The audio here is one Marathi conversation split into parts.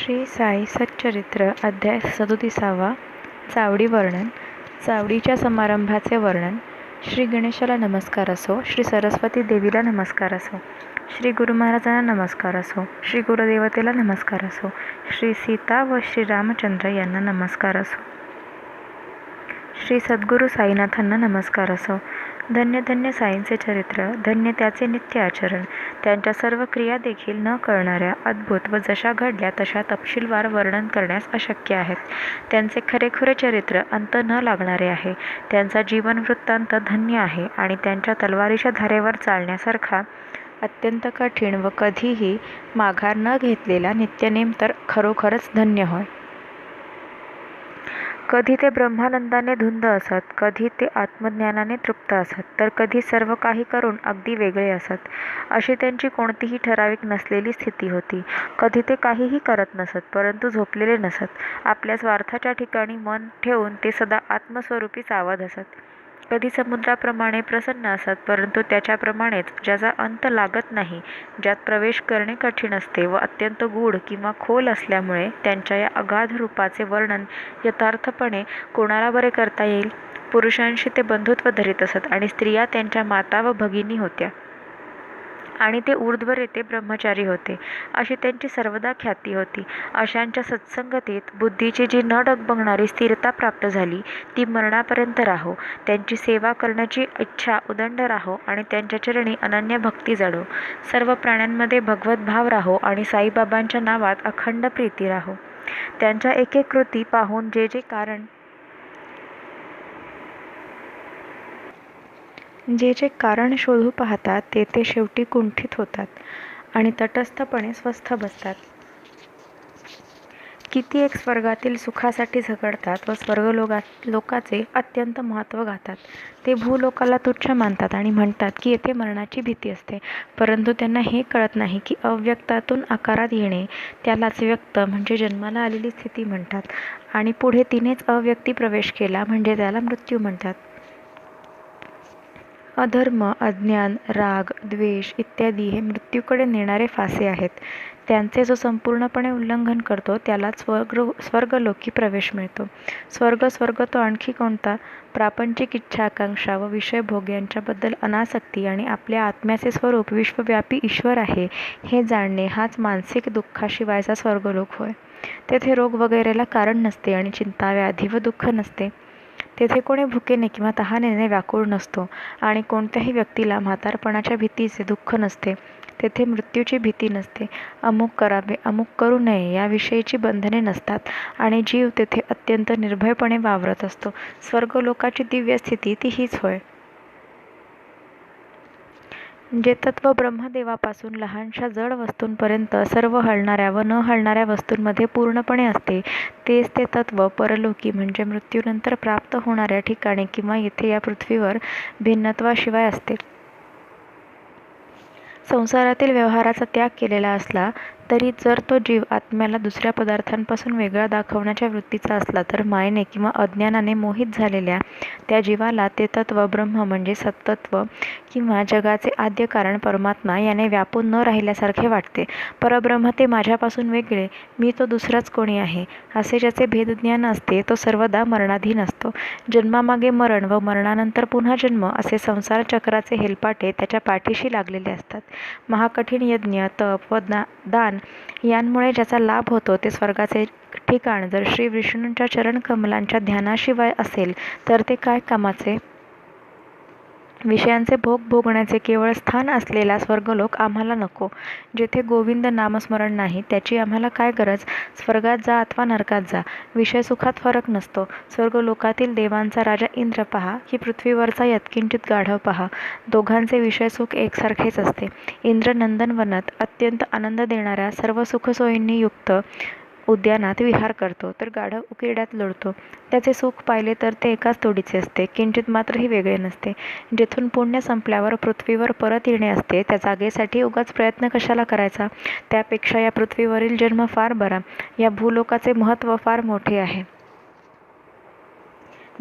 श्री साई सच्चरित्र अध्याय 37 चावडी वर्णन. चावडीच्या समारंभाचे वर्णन. श्री गणेशाला नमस्कार असो, श्री सरस्वती देवीला नमस्कार असो, श्री गुरु महाराजांना नमस्कार असो, श्री गुरुदेवतेला नमस्कार असो, श्री सीता व श्री रामचंद्र यांना नमस्कार असो, श्री सद्गुरू साईनाथांना नमस्कार असो. धन्य धन्य साईंचे चरित्र, धन्य त्याचे नित्य आचरण. त्यांच्या सर्व क्रिया देखील न कळणाऱ्या, अद्भुत व जशा घडल्या तशा तपशीलवार वर्णन करण्यास अशक्य आहेत. त्यांचे खरेखुरे चरित्र अंत न लागणारे आहे. त्यांचा जीवन वृत्तांत धन्य आहे आणि त्यांच्या तलवारीच्या धारेवर चालण्यासारखा अत्यंत कठीण व कधीही माघार न घेतलेला नित्यनेम तर खरोखरच धन्य होय. कधी ते ब्रह्मानंदाने धुंद असत, कधी ते आत्मज्ञानाने तृप्त असत, तर कधी सर्व काही करून अगदी वेगळे असत. अशी त्यांची कोणतीही ठराविक नसलेली स्थिती होती. कधी ते काहीही करत नसत, परंतु झोपलेले नसत. आपल्या स्वार्थाच्या ठिकाणी मन ठेवून ते सदा आत्मस्वरूपी सावध असत. कधी समुद्राप्रमाणे प्रसन्न असत, परंतु त्याच्याप्रमाणेच ज्याचा अंत लागत नाही, ज्यात प्रवेश करणे कठीण असते व अत्यंत गूढ किंवा खोल असल्यामुळे त्यांच्या या अगाध रूपाचे वर्णन यथार्थपणे कोणाला बरे करता येईल. पुरुषांशी ते बंधुत्व धरीत असत आणि स्त्रिया त्यांच्या माता व भगिनी होत्या आणि ते ऊर्ध्वरेते ब्रह्मचारी होते, अशी त्यांची सर्वदा ख्याती होती. अशांच्या सत्संगतीत बुद्धीची जी न डगमगणारी स्थिरता प्राप्त झाली ती मरणापर्यंत राहो. त्यांची सेवा करण्याची इच्छा उदंड राहो आणि त्यांच्या चरणी अनन्य भक्ती जडो. सर्व प्राण्यांमध्ये भगवत भाव राहो आणि साईबाबांच्या नावात अखंड प्रीती राहो. त्यांच्या एक एक कृती पाहून जे जे कारण शोधू पाहतात ते शेवटी कुंठित होतात आणि तटस्थपणे स्वस्थ बसतात. किती एक स्वर्गातील सुखासाठी झगडतात व स्वर्गलोकाचे अत्यंत महत्त्व गातात. ते भूलोकाला तुच्छ मानतात आणि म्हणतात की येथे मरणाची भीती असते, परंतु त्यांना हे कळत नाही की अव्यक्तातून आकारात येणे त्यालाच व्यक्त म्हणजे जन्माला आलेली स्थिती म्हणतात आणि पुढे तिनेच अव्यक्ती प्रवेश केला म्हणजे त्याला मृत्यू म्हणतात. अधर्म, अज्ञान, राग, द्वेष इत्यादी हे मृत्यूकडे नेणारे फासे आहेत. त्यांचे जो संपूर्णपणे उल्लंघन करतो त्याला स्वर्गलोकी प्रवेश मिळतो. स्वर्ग तो आणखी कोणता? प्रापंचिक इच्छा, आकांक्षा व विषयभोग यांच्याबद्दल अनासक्ती आणि आपल्या आत्म्याचे स्वरूप विश्वव्यापी ईश्वर आहे हे जाणणे हाच मानसिक दुःखाशिवायचा स्वर्गलोक होय. तेथे रोग वगैरेला कारण नसते आणि चिंता, व्याधी व दुःख नसते. तेथे कोणी भुकेने किंवा तहानेने व्याकुळ नसतो आणि कोणत्याही व्यक्तीला म्हातारपणाच्या भीतीचे दुःख नसते. तेथे मृत्यूची भीती नसते. अमुक करावे, अमुक करू नये याविषयीची बंधने नसतात आणि जीव तेथे अत्यंत निर्भयपणे वावरत असतो. स्वर्गलोकाची दिव्य स्थिती ती हीच होय. जे तत्व ब्रह्मदेवापासून लहानशा जड वस्तूंपर्यंत सर्व हलणाऱ्या व न हलणाऱ्या वस्तूंमध्ये पूर्णपणे असते, तेच ते तत्व परलोकी म्हणजे मृत्यूनंतर प्राप्त होणाऱ्या ठिकाणी किंवा येथे या पृथ्वीवर भिन्नत्वाशिवाय असते. संसारातील व्यवहाराचा त्याग केलेला असला तरी जर तो जीव आत्म्याला दुसऱ्या पदार्थांपासून वेगळा दाखवण्याच्या वृत्तीचा असला तर मायेने किंवा अज्ञानाने मोहित झालेल्या त्या जीवाला ते तत्व ब्रह्म म्हणजे सत्तत्व किंवा जगाचे आद्य कारण परमात्मा याने व्यापून न राहिल्यासारखे वाटते. परब्रह्म ते माझ्यापासून वेगळे, मी तो दुसराच कोणी आहे असे ज्याचे भेदज्ञान असते तो सर्वदा मरणाधीन असतो. जन्मामागे मरण व मरणानंतर पुन्हा जन्म असे संसार चक्राचे हेलपाटे त्याच्या पाठीशी लागलेले असतात. महाकठीण यज्ञ, तप व दान यांमुळे ज्याचा लाभ होतो ते स्वर्गाचे ठिकाण जर श्री विष्णूंच्या चरणकमलांच्या ध्यानाशिवाय असेल तर ते काय कामाचे? विषयांचे भोग भोगण्याचे केवळ स्थान असलेला स्वर्गलोक आम्हाला नको. जेथे गोविंद नामस्मरण नाही त्याची आम्हाला काय गरज? स्वर्गात जा अथवा नरकात जा, विषयसुखात फरक नसतो. स्वर्गलोकातील देवांचा राजा इंद्र पहा की पृथ्वीवरचा यत्किंचित गाढव पहा, दोघांचे विषयसुख एकसारखेच असते. इंद्र नंदनवनात अत्यंत आनंद देणाऱ्या सर्व सुखसोयींनी युक्त उद्यानात विहार करतो, तर गाढव उकिरड्यात लोळतो. त्याचे सुख पाहिले तर ते एकाच तोडीचे असते, किंचित मात्रही वेगळे नसते. जेथून पुण्य संपल्यावर पृथ्वीवर परत येणे असते त्या जागेसाठी उगाच प्रयत्न कशाला करायचा? त्यापेक्षा या पृथ्वीवरील जन्म फार बरा. या भूलोकाचे महत्त्व फार मोठे आहे.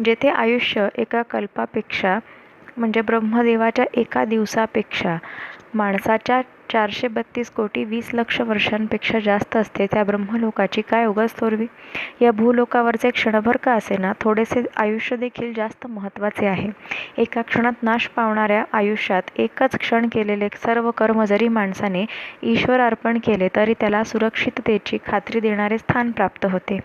जेथे आयुष्य एका कल्पापेक्षा म्हणजे ब्रह्मदेवाच्या एका दिवसापेक्षा माणसाच्या 432,20,00,000 वर्षांपेक्षा जास्त असते, त्या ब्रह्मलोकाची काय उगाच थोरवी? या भूलोकावरचे क्षणभर का असेना थोडेसे आयुष्य देखील जास्त महत्त्वाचे आहे. एका क्षणात नाश पावणाऱ्या आयुष्यात एकच क्षण केलेले सर्व कर्म जरी माणसाने ईश्वर अर्पण केले तरी त्याला सुरक्षिततेची खात्री देणारे स्थान प्राप्त होते.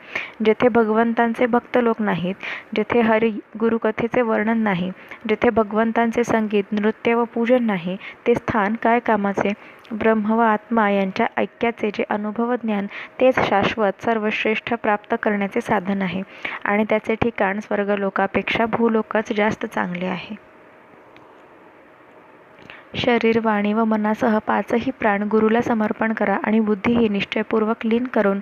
जेथे भगवंतांचे भक्त लोक नाहीत, जेथे हरी गुरुकथेचे वर्णन नाही, जेथे भगवंतांचे संगीत, नृत्य व पूजन नाही, ते स्थान काय कामाचे? ब्रह्म व आत्मा यांच्या ऐक्याचे जे अनुभव ज्ञान, तेच शाश्वत सर्वश्रेष्ठ प्राप्त करण्याचे साधन आहे आणि त्याचे ठिकाण स्वर्गलोकापेक्षा भूलोकच जास्त चांगले आहे. शरीर, वाणी व मनासह 5ही प्राण गुरुला समर्पण करा आणि बुद्धीही निश्चयपूर्वक लीन करून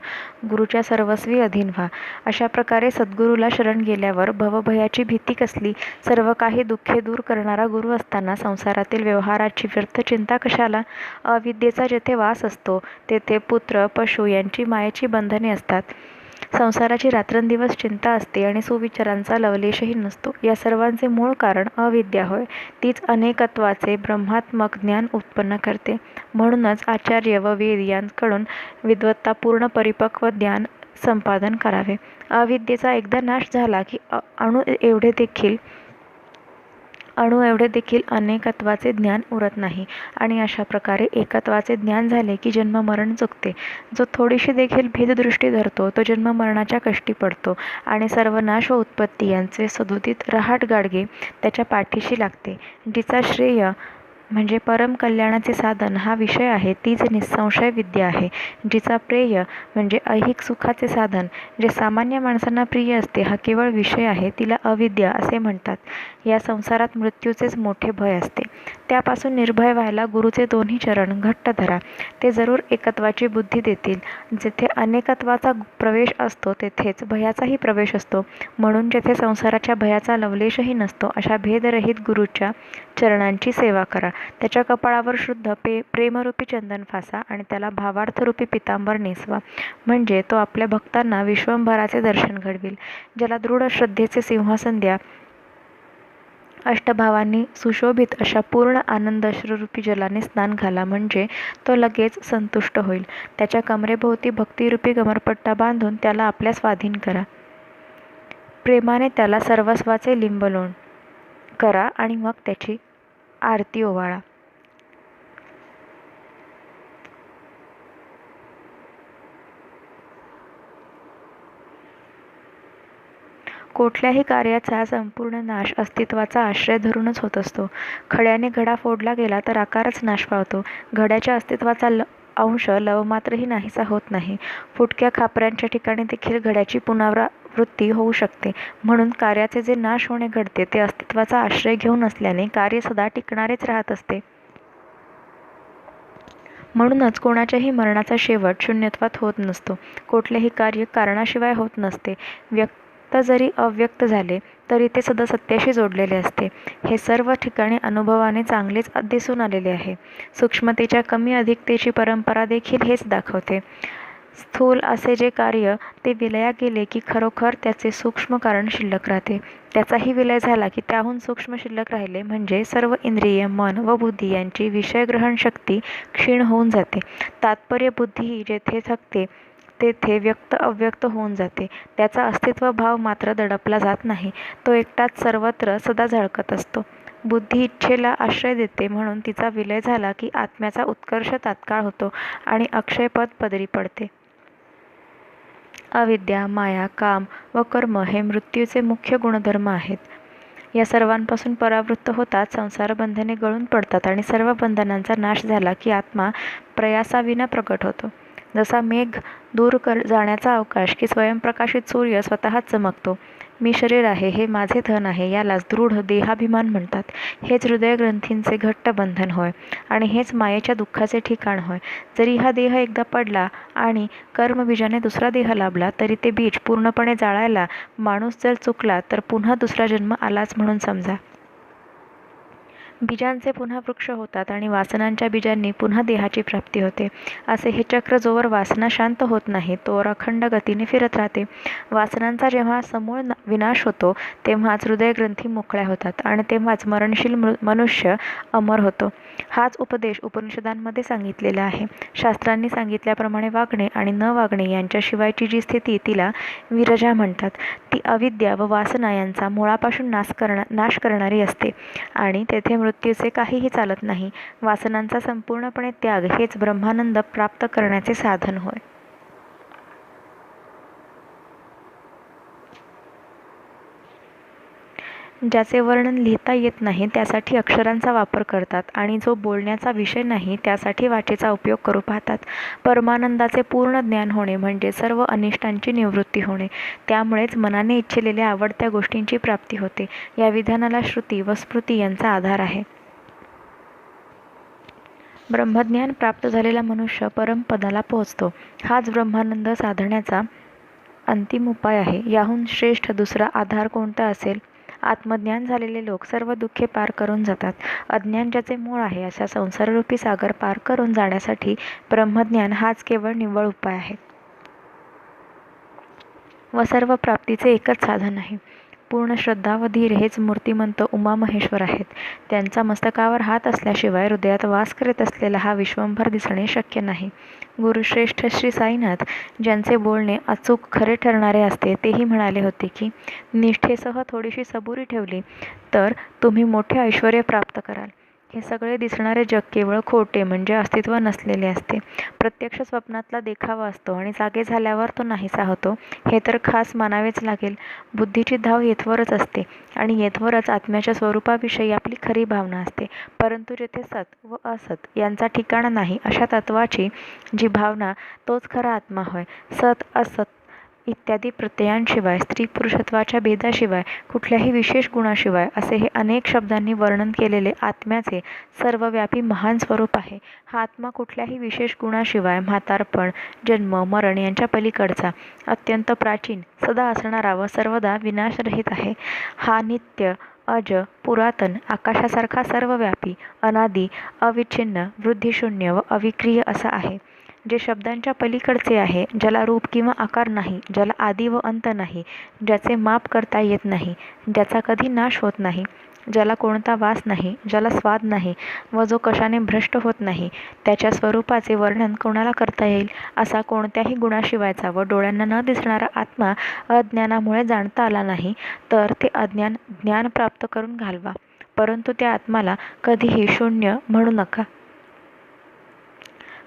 गुरुच्या सर्वस्वी अधीन व्हा. अशा प्रकारे सद्गुरूला शरण गेल्यावर भवभयाची भीती कसली? सर्व काही दुःखे दूर करणारा गुरु असताना संसारातील व्यवहाराची व्यर्थ चिंता कशाला? अविद्येचा जेथे वास असतो तेथे पुत्र, पशु यांची मायेची बंधने असतात. संसाराची रात्रंदिवस चिंता असते आणि सुविचारांचा लवलेशही नसतो. या सर्वांचे मूळ कारण अविद्या होय. तीच अनेकत्वाचे ब्रह्मात्मक ज्ञान उत्पन्न करते. म्हणूनच आचार्य व वेद यांकडून विद्वत्तापूर्ण परिपक्व ज्ञान संपादन करावे. अविद्येचा एकदा नाश झाला की अणु एवढे देखील अनेकत्वाचे ज्ञान उरत नाही आणि अशा प्रकारे एकत्वाचे ज्ञान झाले की जन्ममरण चुकते. जो थोडीशी देखील भेददृष्टी धरतो तो जन्ममरणाच्या कष्टी पडतो आणि सर्वनाश व उत्पत्ती यांचे सदोदित रहाट गाडगे त्याच्या पाठीशी लागते. जिचा श्रेय म्हणजे परम कल्याणाचे साधन हा विषय आहे तीच निःसंशय विद्या आहे. जिचा प्रेय म्हणजे ऐहिक सुखाचे साधन जे सामान्य माणसांना प्रिय असते हा केवळ विषय आहे, तिला अविद्या असे म्हणतात. या संसारात मृत्यूचेच मोठे भय असते. त्यापासून निर्भय व्हायला गुरुचे दोन्ही चरण घट्ट धरा. ते जरूर एकत्वाची बुद्धी देतील. जेथे अनेकत्वाचा प्रवेश असतो तेथेच भयाचाही प्रवेश असतो. म्हणून जेथे संसाराच्या भयाचा लवलेशही नसतो अशा भेदरहित गुरुच्या चरणांची सेवा करा. त्याच्या कपाळावर शुद्ध प्रेमरूपी चंदन फासा आणि त्याला भावार्थरूपी पितांबर नेसवा. म्हणजे तो आपल्या भक्तांना विश्वंभराचे दर्शन घडविल. ज्याला दृढ श्रद्धेचे सिंहासन द्या. अष्टभावांनी सुशोभित अशा पूर्ण आनंद अश्रुरूपी जलाने स्नान घाला. म्हणजे तो लगेच संतुष्ट होईल. त्याच्या कमरेभोवती भक्तिरूपी कमरपट्टा बांधून त्याला आपल्या स्वाधीन करा. प्रेमाने त्याला सर्वस्वाचे लिंबलोण करा आणि मग त्याची आरती ओवाळा. कुठल्याही कार्याचा संपूर्ण नाश अस्तित्वाचा आश्रय धरूनच होत असतो. खड्याने घडा फोडला गेला तर आकारच नाश पावतो. घड्याच्या अस्तित्वाचा अंश लवमात्रही नाहीसा होत नाही. फुटक्या खापऱ्यांच्या ठिकाणी देखील घड्याची पुनरावृत्ती होऊ शकते. म्हणून कार्याचे जे नाश होणे घडते ते अस्तित्वाचा आश्रय घेऊन असल्याने कार्य सदा टिकणारेच राहत असते. म्हणूनच कोणाच्याही मरणाचा शेवट शून्यत्वात होत नसतो. कुठलेही कार्य कारणाशिवाय होत नसते. व्यक्त जरी अव्यक्त झाले तरी ते सदा सत्याशी जोडलेले असते. हे सर्व ठिकाणी अनुभवाने चांगलेच दिसून आलेले आहे. सूक्ष्मतेच्या कमी अधिकतेची परंपरा देखील हेच दाखवते. स्थूल असे जे कार्य ते विलया गेले की खरोखर त्याचे सूक्ष्म कारण शिल्लक राहते. त्याचाही विलय झाला की त्याहून सूक्ष्म शिल्लक राहिले म्हणजे सर्व इंद्रिय, मन व बुद्धी यांची विषयग्रहण शक्ती क्षीण होऊन जाते. तात्पर्य बुद्धीही जेथे थकते तेथे व्यक्त अव्यक्त होऊन जाते. त्याचा अस्तित्व भाव मात्र दडपला जात नाही. तो एकटाच सर्वत्र सदा झळकत असतो. बुद्धी इच्छेला आश्रय देते म्हणून तिचा विलय झाला की आत्म्याचा उत्कर्ष तात्काळ होतो आणि अक्षयपद पदरी पडते. अविद्या, माया, काम व कर्म हे मृत्यूचे मुख्य गुणधर्म आहेत. या सर्वांपासून परावृत्त होतात संसार बंधने गळून पडतात आणि सर्व बंधनांचा नाश झाला की आत्मा प्रयासाविना प्रकट होतो. जसा मेघ दूर जाण्याचा अवकाश की स्वयंप्रकाशित सूर्य स्वतःच चमकतो. मी शरीर आहे, हे माझे धन आहे, यालाच दृढ देहाभिमान म्हणतात. हेच हृदयग्रंथींचे घट्ट बंधन होय आणि हेच मायेच्या दुःखाचे ठिकाण होय. जरी हा देह एकदा पडला आणि कर्मबीजाने दुसरा देह लाभला तरी ते बीज पूर्णपणे जाळायला माणूस जर चुकला तर पुन्हा दुसरा जन्म आलाच म्हणून समजा. बीजांचे पुन्हा वृक्ष होतात आणि वासनांच्या बीजांनी पुन्हा देहाची प्राप्ती होते. असे हे चक्र जोवर वासना शांत होत नाही तोवर अखंड गतीने फिरत राहते. वासनांचा जेव्हा समूळ विनाश होतो तेव्हाच हृदयग्रंथी मोकळ्या होतात आणि तेव्हाच मरणशील मनुष्य अमर होतो. हाच उपदेश उपनिषदांमध्ये सांगितलेला आहे. शास्त्रांनी सांगितल्याप्रमाणे वागणे आणि न वागणे यांच्याशिवायची जी स्थिती तिला विरजा म्हणतात. ती अविद्या व वासना यांचा मुळापासून नाश करणारी असते आणि तेथे मृत्यूचे काहीही चालत नाही. वासनांचा संपूर्णपणे त्याग हेच ब्रह्मानंद प्राप्त करण्याचे साधन होय. ज्याचे वर्णन लिहिता येत नाही त्यासाठी अक्षरांचा वापर करतात आणि जो बोलण्याचा विषय नाही त्यासाठी वाचेचा उपयोग करू पाहतात. परमानंदाचे पूर्ण ज्ञान होणे म्हणजे सर्व अनिष्टांची निवृत्ती होणे. त्यामुळेच मनाने इच्छिलेल्या आवडत्या गोष्टींची प्राप्ती होते. या विधानाला श्रुती व स्मृती यांचा आधार आहे. ब्रह्मज्ञान प्राप्त झालेला मनुष्य परमपदाला पोहोचतो. हाच ब्रह्मानंद साधण्याचा अंतिम उपाय आहे. याहून श्रेष्ठ दुसरा आधार कोणता असेल? आत्मज्ञान झालेले लोक सर्व दुःखे पार करून जातात. अज्ञान ज्याचे मूळ आहे अशा संसाररूपी सागर पार करून जाण्यासाठी ब्रह्मज्ञान हाच केवळ निव्वळ उपाय आहे व सर्व प्राप्तीचे एकच साधन आहे. पूर्ण श्रद्धा व धीर हेच मूर्तिमंत उमामहेश्वर आहेत. त्यांचा मस्तकावर हात असल्याशिवाय हृदयात वास करीत असलेला हा विश्वंभर दिसणे शक्य नाही. गुरुश्रेष्ठ श्री साईनाथ ज्यांचे बोलणे अचूक खरे ठरणारे असते तेही म्हणाले होते की निष्ठेसह थोडीशी सबुरी ठेवली तर तुम्ही मोठे ऐश्वर्य प्राप्त कराल. हे सगळे दिसणारे जग केवळ खोटे म्हणजे अस्तित्व नसलेले असते. प्रत्यक्ष स्वप्नातला देखावा असतो आणि जागे झाल्यावर तो नाहीसा होतो हे तर खास मानावेच लागेल. बुद्धीची धाव येथवरच असते आणि येथवरच आत्म्याच्या स्वरूपाविषयी आपली खरी भावना असते. परंतु जेथे सत व असत यांचा ठिकाणा नाही अशा तत्वाची जी भावना तोच खरा आत्मा होय. सत असत इत्यादी प्रत्ययांशिवाय स्त्री पुरुषत्वाच्या भेदाशिवाय कुठल्याही विशेष गुणाशिवाय असे हे अनेक शब्दांनी वर्णन केलेले आत्म्याचे सर्वव्यापी महान स्वरूप आहे. हा आत्मा कुठल्याही विशेष गुणाशिवाय म्हातारपण जन्म मरण यांच्या पलीकडचा अत्यंत प्राचीन सदा असणारा व सर्वदा विनाशरहित आहे. हा नित्य अज पुरातन आकाशासारखा सर्वव्यापी अनादी अविच्छिन्न वृद्धिशून्य व अविक्रिय असा आहे. जे शब्दांच्या पलीकडचे आहे, ज्याला रूप किंवा आकार नाही, ज्याला आदी व अंत नाही, ज्याचे माप करता येत नाही, ज्याचा कधी नाश होत नाही, ज्याला कोणता वास नाही, ज्याला स्वाद नाही व जो कशाने भ्रष्ट होत नाही, त्याच्या स्वरूपाचे वर्णन कोणाला करता येईल? असा कोणत्याही गुणाशिवायचा व डोळ्यांना न दिसणारा आत्मा अज्ञानामुळे जाणता आला नाही तर ते अज्ञान ज्ञान प्राप्त करून घालवा, परंतु त्या आत्माला कधीही शून्य म्हणू नका.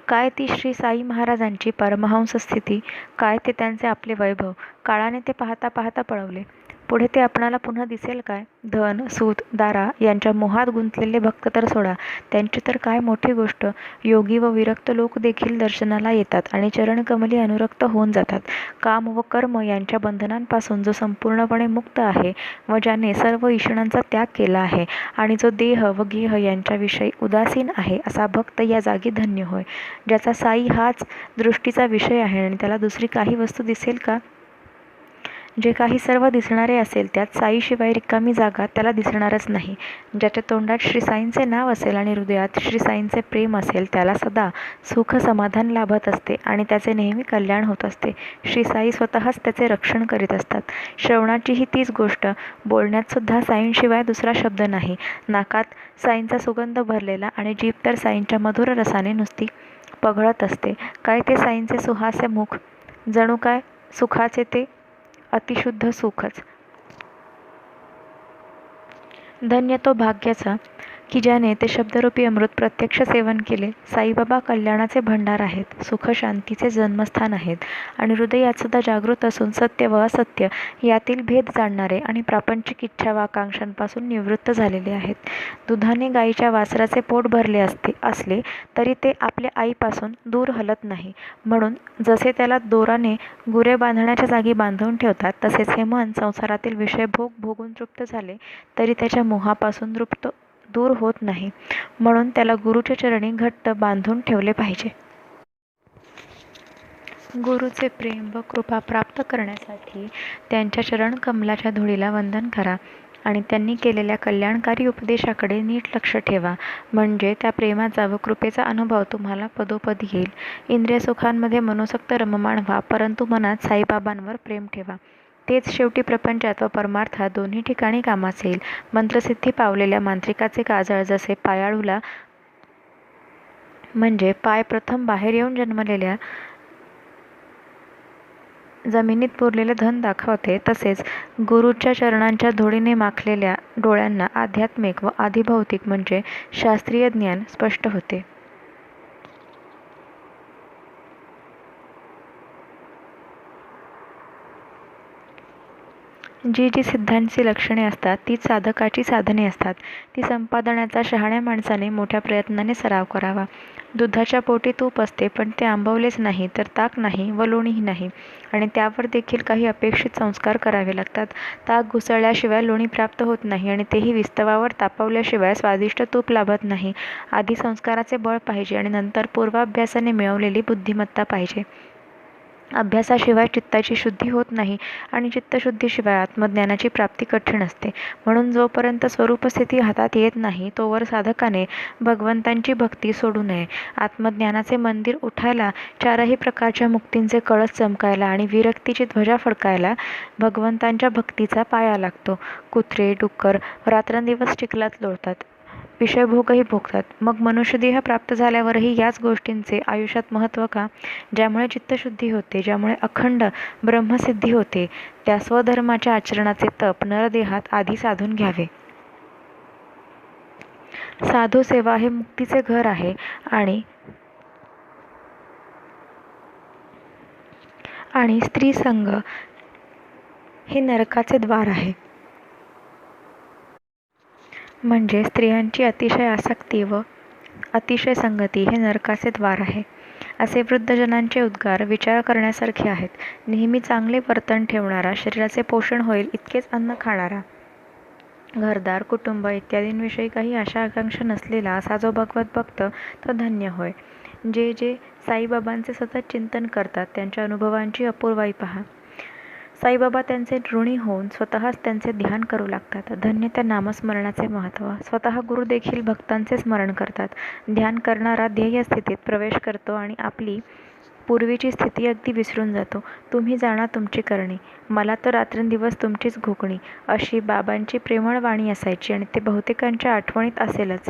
काय ती श्री साई महाराजांची परमहंस स्थिती, काय ते त्यांचे आपले वैभव. काळाने ते पाहता पाहता पळवले. पुढे ते आपणाला पुन्हा दिसेल काय? धन सूत दारा यांच्या मोहात गुंतलेले भक्त तर सोडा, त्यांची तर काय मोठी गोष्ट. योगी व विरक्त लोक देखील दर्शनाला येतात आणि चरणकमली अनुरक्त होऊन जातात. काम व कर्म यांच्या बंधनांपासून जो संपूर्णपणे मुक्त आहे व ज्याने सर्व ईषणांचा त्याग केला आहे आणि जो देह व गेह यांच्याविषयी उदासीन आहे असा भक्त या जागी धन्य होय. ज्याचा साई हाच दृष्टीचा विषय आहे आणि त्याला दुसरी काही वस्तू दिसेल का? जे काही सर्व दिसणारे असेल त्यात साईशिवाय रिकामी जागा त्याला दिसणारच नाही. ज्याच्या तोंडात श्री साईंचे नाव असेल आणि हृदयात श्री साईंचे प्रेम असेल त्याला सदा सुख समाधान लाभत असते आणि त्याचे नेहमी कल्याण होत असते. श्री साई स्वतःच त्याचे रक्षण करीत असतात. श्रवणाचीही तीच गोष्ट. बोलण्यात सुद्धा साईंशिवाय दुसरा शब्द नाही. नाकात साईंचा सुगंध भरलेला आणि जीभ तर साईंच्या मधुर रसाने नुसती पघळत असते. काय ते साईंचे सुहास्य मुख, जणू काय सुखाचे ते अतिशुद्ध सुखच. धन्य तो भाग्याचा की ज्याने ते शब्दरूपी अमृत प्रत्यक्ष सेवन केले. साईबाबा कल्याणाचे भंडार आहेत, सुख शांतीचे जन्मस्थान आहेत आणि हृदयात सुद्धा जागृत असून सत्य व असत्य यातील भेद जाणणारे आणि प्रापंचिक इच्छा व आकांक्षांपासून निवृत्त झालेले आहेत. दुधाने गाईच्या वासराचे पोट भरले असले तरी ते आपल्या आईपासून दूर हलत नाही. म्हणून जसे त्याला दोराने गुरे बांधण्याच्या जागी बांधून ठेवतात तसेच हे मन संसारातील विषय भोगून तृप्त झाले तरी त्याच्या मोहापासून दूर होत नाही. म्हणून त्याला गुरुच्या चरणी घट्ट बांधून ठेवले पाहिजे. गुरुचे प्रेम व कृपा प्राप्त करण्यासाठी त्यांच्या चरणकमलाच्या धुळीला वंदन करा आणि त्यांनी केलेल्या कल्याणकारी उपदेशाकडे नीट लक्ष ठेवा. म्हणजे त्या प्रेमाचा व कृपेचा अनुभव तुम्हाला पदोपदी येईल. इंद्रिय सुखांमध्ये मनोसक्त रममाण व्हा, परंतु मनात साईबाबांवर प्रेम ठेवा. तेच शेवटी प्रपंचात व परमार्थात दोन्ही ठिकाणी कामास येईल. मंत्रसिद्धी पावलेल्या मांत्रिकाचे काजळ जसे पायाळूला म्हणजे पाय प्रथम बाहेर येऊन जन्मलेल्या जमिनीत पुरलेले धन दाखवते. तसेच गुरूच्या चरणांच्या धुळीने माखलेल्या डोळ्यांना आध्यात्मिक व आधिभौतिक म्हणजे शास्त्रीय ज्ञान स्पष्ट होते. जी जी सिद्धांची लक्षणे असतात ती साधकाची साधने असतात. ती संपादनाचा शहाण्या माणसाने मोठ्या प्रयत्नाने सराव करावा. दुधाच्या पोटी तूप असते, पण ते आंबवलेच नाही तर ताक नाही व लोणीही नाही, आणि त्यावर देखील काही अपेक्षित संस्कार करावे लागतात. ताक घुसळल्याशिवाय लोणी प्राप्त होत नाही, आणि तेही विस्तवावर तापवल्याशिवाय स्वादिष्ट तूप लाभत नाही. आधी संस्काराचे बळ पाहिजे आणि नंतर पूर्वाभ्यासाने मिळवलेली बुद्धिमत्ता पाहिजे. अभ्यासाशिवाय चित्ताची शुद्धी होत नाही, आणि चित्तशुद्धीशिवाय आत्मज्ञानाची प्राप्ती कठीण असते. म्हणून जोपर्यंत स्वरूपस्थिती हातात येत नाही तोवर साधकाने भगवंतांची भक्ती सोडू नये. आत्मज्ञानाचे मंदिर उठायला, चारही प्रकारच्या मुक्तींचे कळस चमकायला आणि विरक्तीची ध्वजा फडकायला भगवंतांच्या भक्तीचा पाया लागतो. कुत्रे डुक्कर रात्रंदिवस चिखलात लोळतात, विषयभोगही भोगतात, मग मनुष्यदेह प्राप्त झाल्यावरही याच गोष्टींचे आयुष्यात महत्त्व का? ज्यामुळे चित्तशुद्धी होते, ज्यामुळे अखंड ब्रह्मसिद्धी होते, त्या स्वधर्माच्या आचरणाचे तप नरदेहात आधी साधून घ्यावे. साधू सेवा हे मुक्तीचे घर आहे, आणि स्त्री संग हे नरकाचे द्वार आहे. म्हणजे स्त्रियांची अतिशय आसक्ती व अतिशय संगती हे नरकाचे द्वार आहे. असे वृद्धजनांचे उद्गार विचार करण्यासारखे आहेत. नेहमी चांगले वर्तन ठेवणारा, शरीराचे पोषण होईल इतकेच अन्न खाणारा, घरदार कुटुंब इत्यादींविषयी काही आशा आकांक्षा नसलेला असा जो भगवत भक्त तो धन्य होय. जे जे साईबाबांचे सतत चिंतन करतात त्यांच्या अनुभवांची अपूर्वाई पहा. साईबाबा त्यांचे ऋणी होऊन स्वतःच त्यांचे ध्यान करू लागतात. धन्य त्या नामस्मरणाचे महत्त्व. स्वतः गुरु देखील भक्तांचे स्मरण करतात. ध्यान करणारा ध्येय स्थितीत प्रवेश करतो आणि आपली पूर्वीची स्थिती अगदी विसरून जातो. तुम्ही जाणा तुमची करणी, मला तर रात्रंदिवस तुमचीच घोकणी, अशी बाबांची प्रेमळ वाणी असायची, आणि ते बहुतेकांच्या आठवणीत असेलच.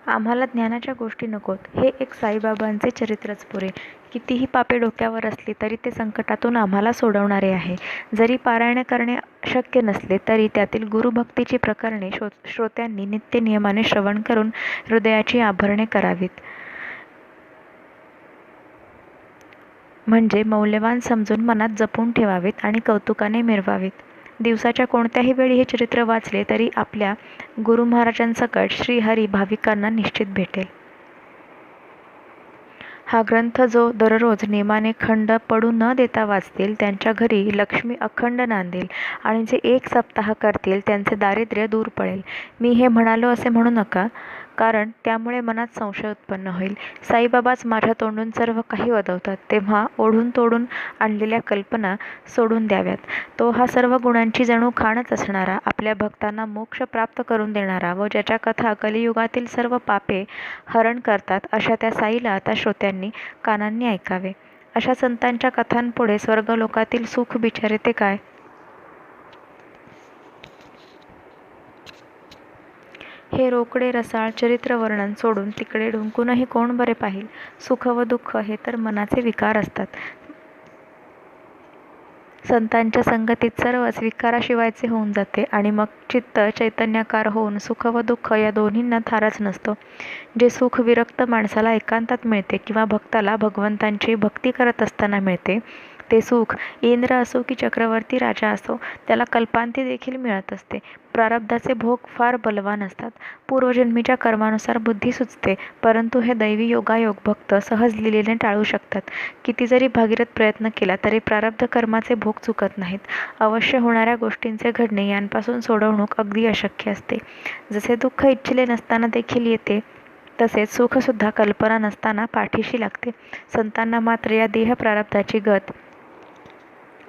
आम्हाला ज्ञानाच्या गोष्टी नकोत, हे एक साईबाबांचे चरित्रच पुरे. कितीही पापे डोक्यावर असली तरी ते संकटातून आम्हाला सोडवणारे आहे. जरी पारायण करणे शक्य नसले तरी त्यातील गुरुभक्तीची प्रकरणे श्रोत्यांनी नित्य नियमाने श्रवण करून हृदयाची आभरणे करावीत. म्हणजे मौल्यवान समजून मनात जपून ठेवावेत आणि कौतुकाने मिरवावेत. दिवसाच्या कोणत्याही वेळी हे चरित्र वाचले तरी आपल्या गुरु महाराजांसकट श्रीहरी भाविकांना निश्चित भेटेल. हा ग्रंथ जो दररोज नेमाने खंड पडू न देता वाचतील त्यांच्या घरी लक्ष्मी अखंड नांदेल, आणि जे एक सप्ताह करतील त्यांचे दारिद्र्य दूर पडेल. मी हे म्हणालो असे म्हणू नका, कारण त्यामुळे मनात संशय उत्पन्न होईल. साईबाबाच माझ्या तोंडून सर्व काही वदवतात, तेव्हा ओढून तोडून आणलेल्या कल्पना सोडून द्याव्यात. तो हा सर्व गुणांची जणू खाणच असणारा, आपल्या भक्तांना मोक्ष प्राप्त करून देणारा व ज्याच्या कथा कलियुगातील सर्व पापे हरण करतात, अशा त्या साईला आता श्रोत्यांनी कानांनी ऐकावे. अशा संतांच्या कथांपुढे स्वर्गलोकातील सुख बिचारे ते काय? हे रोकडे रसाळ चरित्रवर्णन सोडून तिकडे ढुंकूनही कोण बरे पाहिल? सुख व दुःख हे तर मनाचे विकार असतात. संतांच्या संगतीत सर्वच विकाराशिवायचे होऊन जाते, आणि मग चित्त चैतन्याकार होऊन सुख व दुःख या दोन्हींना थारच नसतो. जे सुख विरक्त माणसाला एकांतात मिळते किंवा भक्ताला भगवंतांची भक्ती करत असताना मिळते, ते सुख इंद्र असो की चक्रवर्ती राजा असो त्याला कल्पांती देखील मिळत असते. प्रारब्धाचे भोग फार बलवान असतात. पूर्वजन्मीच्या कर्मानुसार बुद्धी सुचते, परंतु हे दैवी योगायोग भक्त सहज लिलेने टाळू शकतात. किती जरी भागीरथ प्रयत्न केला तरी प्रारब्ध कर्माचे भोग चुकत नाहीत. अवश्य होणाऱ्या गोष्टींचे घडणे यांपासून सोडवणूक अगदी अशक्य असते. जसे दुःख इच्छिले नसताना देखील येते, तसेच सुखसुद्धा कल्पना नसताना पाठीशी लागते. संतांना मात्र या देह प्रारब्धाची गत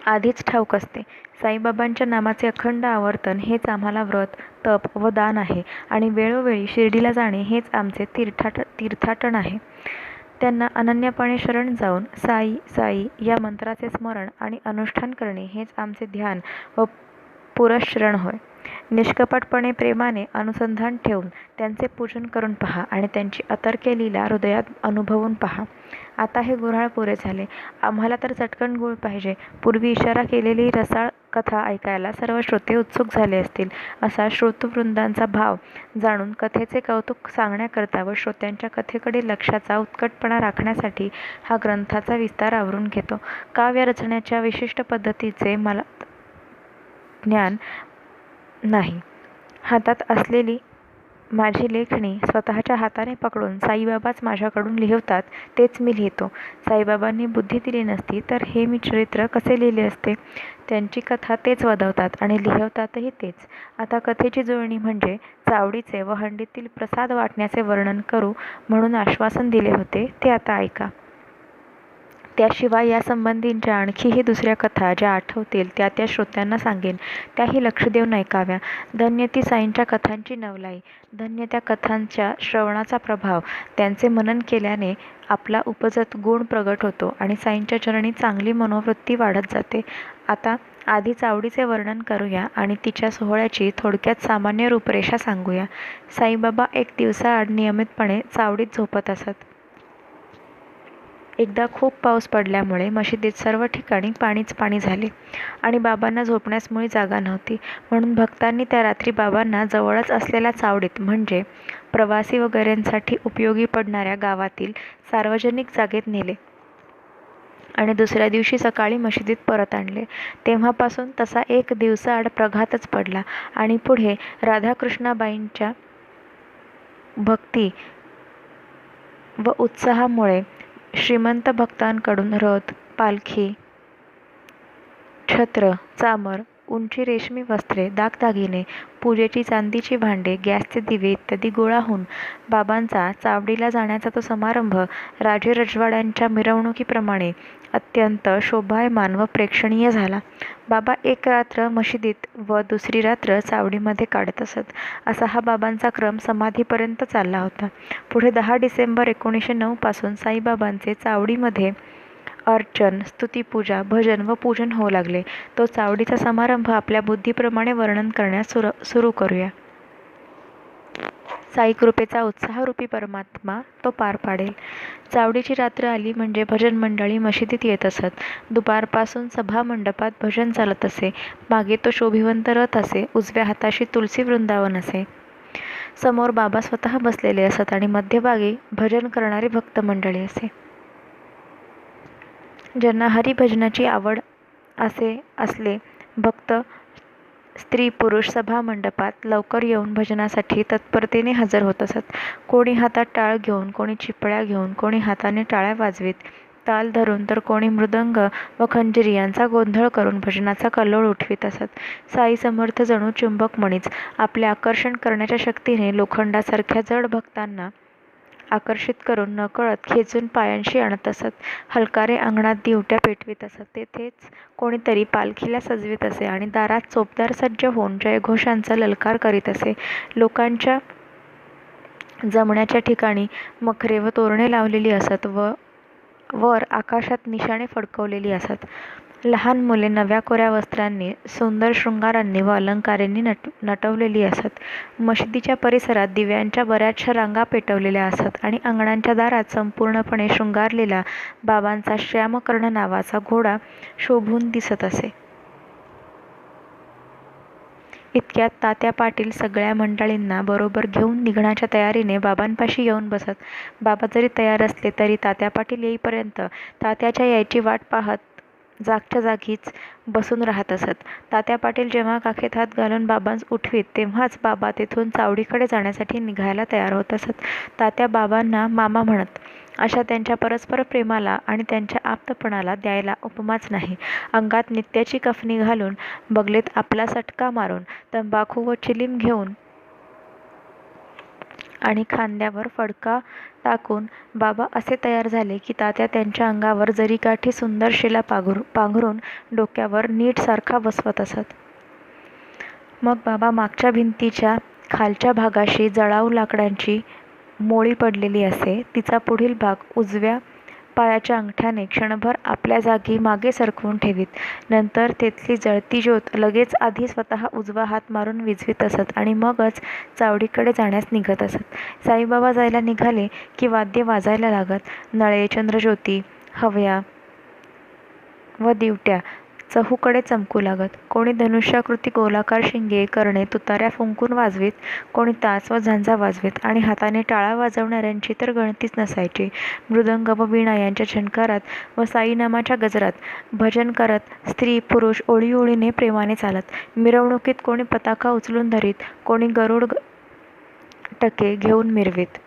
आधीच ठाऊक असते. साईबाबांच्या नामाचे अखंड आवर्तन हेच आम्हाला व्रत, तप व दान आहे, आणि वेळोवेळी शिर्डीला जाणे हेच आमचे तीर्थाटन आहे. त्यांना अनन्यपणे शरण जाऊन साई साई या मंत्राचे स्मरण आणि अनुष्ठान करणे हेच आमचे ध्यान व पुरस्चरण होय. निष्कपटपणे प्रेमाने अनुसंधान ठेवून त्यांचे पूजन करून पहा आणि त्यांची अतर्क्य लीला हृदयात अनुभवून पहा. आता हे गुऱ्हाळ पुरे झाले. आम्हाला तर चटकन गूळ पाहिजे. पूर्वी इशारा केलेली रसाळ कथा ऐकायला सर्व श्रोते उत्सुक झाले असतील असा श्रोतृवृंदांचा भाव जाणून कथेचे कौतुक सांगण्याकरता व श्रोत्यांच्या कथेकडे लक्षाचा उत्कटपणा राखण्यासाठी हा ग्रंथाचा विस्तार आवरून घेतो. काव्य रचण्याच्या विशिष्ट पद्धतीचे मला ज्ञान नाही. हातात असलेली माझी लेखणी स्वतःच्या हाताने पकडून साईबाबाच माझ्याकडून लिहवतात तेच मी लिहितो. साईबाबांनी बुद्धी दिली नसती तर हे मी चरित्र कसे लिहिले असते? त्यांची कथा तेच वदवतात आणि लिहवतातही तेच. आता कथेची जुळणी म्हणजे चावडीचे व हंडीतील प्रसाद वाटण्याचे वर्णन करू म्हणून आश्वासन दिले होते ते आता ऐका. त्याशिवाय या संबंधींच्या आणखीही दुसऱ्या कथा ज्या आठवतील त्या त्या श्रोत्यांना सांगेन, त्याही लक्ष देऊन ऐकाव्या. धन्य ती साईंच्या कथांची नवलाई, धन्य त्या कथांच्या श्रवणाचा प्रभाव. त्यांचे मनन केल्याने आपला उपजत गुण प्रगट होतो आणि साईंच्या चरणी चांगली मनोवृत्ती वाढत जाते. आता आधी चावडीचे वर्णन करूया आणि तिच्या सोहळ्याची थोडक्यात सामान्य रूपरेषा सांगूया. साईबाबा एक दिवसाआड नियमितपणे चावडीत झोपत असत. एकदा खूप पाऊस पडल्यामुळे मशिदीत सर्व ठिकाणी पाणीच पाणी झाले आणि बाबांना झोपण्यास मुळी जागा नव्हती. म्हणून भक्तांनी त्या रात्री बाबांना जवळच असलेल्या चावडीत म्हणजे प्रवासी वगैरेंसाठी उपयोगी पडणाऱ्या गावातील सार्वजनिक जागेत नेले आणि दुसऱ्या दिवशी सकाळी मशिदीत परत आणले. तेव्हापासून तसा एक दिवसाआड प्रघातच पडला आणि पुढे राधाकृष्णाबाईंच्या भक्ती व उत्साहामुळे श्रीमंत भक्तांकडून रथ, पालखी, छत्र, चामर, उंची रेशमी वस्त्रे, दागदागिने, पूजेची चांदीची भांडे, गॅसचे दिवे इत्यादी गोळा होऊन बाबांचा चावडीला जाण्याचा तो समारंभ राजे रजवाड्यांच्या मिरवणुकीप्रमाणे अत्यंत शोभायमान व प्रेक्षणीय झाला. बाबा एक रात्र मशिदीत व दुसरी रात्र चावडीमध्ये काढत असत. असा हा बाबांचा क्रम समाधीपर्यंत चालला होता. पुढे 10 डिसेंबर 1909 पासून साईबाबांचे चावडीमध्ये अर्चन, स्तुतिपूजा, भजन व पूजन होऊ लागले. तो चावडीचा समारंभ आपल्या बुद्धीप्रमाणे वर्णन करण्यास सुरू करूया. साईकृपेचा उत्साहरूपी परमात्मा तो पार पाडेल. चावडीची रात्र आली म्हणजे भजन मंडळी मशिदीत येत असत. दुपारपासून सभा मंडपात भजन चालत असे. मागे तो शोभिवंत रथ असे. उजव्या हाताशी तुलसी वृंदावन असे. समोर बाबा स्वतः बसलेले असत आणि मध्यभागी भजन करणारी भक्त मंडळी असे. ज्यांना हरिभजनाची आवड असले भक्त स्त्री पुरुष सभा मंडपात लवकर येऊन भजनासाठी तत्परतेने हजर होत असत. कोणी हातात टाळ घेऊन, कोणी चिपळ्या घेऊन, कोणी हाताने टाळ्या वाजवीत, ताल धरून, तर कोणी मृदंग व खंजिरी यांचा गोंधळ करून भजनाचा कल्लोळ उठवीत असत. साई समर्थ जणू चुंबकमणीच आपले आकर्षण करण्याच्या शक्तीने लोखंडासारख्या जड भक्तांना आकर्षित करून नकळत खेचून पायांशी आणत असत. हलकारे अंगणात दिवट्या पेटवीत असत. तेथेच कोणीतरी पालखीला सजवीत असे आणि दारात चोपदार सज्ज होऊन जयघोषांचा ललकार करीत असे. लोकांच्या जमण्याच्या ठिकाणी मखरे व तोरणे लावलेली असत व वर आकाशात निशाणे फडकवलेली असत. लहान मुले नव्या कोऱ्या वस्त्रांनी, सुंदर शृंगारांनी व अलंकारांनी नटवलेली असत. मशिदीच्या परिसरात दिव्यांच्या बऱ्याचशा रांगा पेटवलेल्या असत आणि अंगणांच्या दारात संपूर्णपणे शृंगारलेला बाबांचा श्यामकर्ण नावाचा घोडा शोभून दिसत असे. इतक्यात तात्या पाटील सगळ्या मंडळींना बरोबर घेऊन निघण्याच्या तयारीने बाबांपाशी येऊन बसत. बाबा जरी तयार असले तरी तात्या पाटील येईपर्यंत तात्याच्या यायची वाट पाहत जागच्या जागीच बसून राहत असत. तात्या पाटील जेव्हा काखेत हात घालून बाबांस उठवीत तेव्हाच बाबा तेथून चावडीकडे जाण्यासाठी निघायला तयार होत असत. तात्या बाबांना मामा म्हणत. अशा त्यांच्या परस्पर प्रेमाला आणि त्यांच्या आप्तपणाला द्यायला उपमाच नाही. अंगात नित्याची कफनी घालून, बगलेत आपला सटका मारून, तंबाखू व चिलीम घेऊन आणि खांद्यावर फडका टाकून बाबा असे तयार झाले की तात्या त्यांच्या अंगावर जरीकाठी सुंदर शिला पांघरून डोक्यावर नीट सारखा बसवत असत. मग बाबा मागच्या भिंतीच्या खालच्या भागाशी जळाऊ लाकडांची मोळी पडलेली असे. तिचा पुढील भाग उजव्या पायाच्या अंगठ्याने क्षणभर आपल्या जागी मागे सरकवून ठेवीत. नंतर तेथली जळती ज्योत लगेच आधी स्वतः उजवा हात मारून विझवीत असत आणि मगच चावडीकडे जाण्यास निघत असत. साईबाबा जायला निघाले की वाद्य वाजायला लागत. नळे, चंद्रज्योती, हव्या व दिवट्या चहूकडे चमकू लागत. कोणी धनुष्याकृती गोलाकार शिंगे, करणे, तुताऱ्या फुंकून वाजवीत, कोणी तास व झांजा वाजवीत आणि हाताने टाळा वाजवणाऱ्यांची तर गणतीच नसायची. मृदंग व वीणा यांच्या झणकारात व साईनामाच्या गजरात भजन करत स्त्री पुरुष ओळीओळीने प्रेमाने चालत. मिरवणुकीत कोणी पताका उचलून धरीत, कोणी गरुड टके घेऊन मिरवीत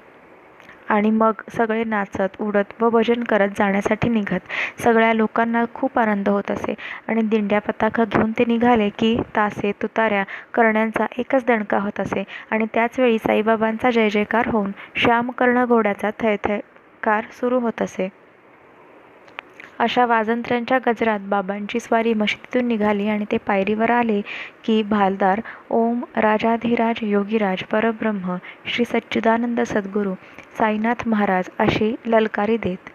आणि मग सगळे नाचत उडत व भजन करत जाण्यासाठी निघत. सगळ्या लोकांना खूप आनंद होत असे आणि दिंड्या पताका घेऊन ते निघाले की तासे, तुताऱ्या, करण्यांचा एकच दणका होत असे आणि त्याचवेळी साईबाबांचा जय जयकार होऊन श्यामकर्ण घोड्याचा थयथयकार सुरू होत असे. अशा वाजंत्र्यांच्या गजरात बाबांची स्वारी मशिदीतून निघाली आणि ते पायरीवर आले की भालदार ओम राजाधिराज योगीराज परब्रह्म श्री सच्चिदानंद सद्गुरू साईनाथ महाराज अशी ललकारी देत.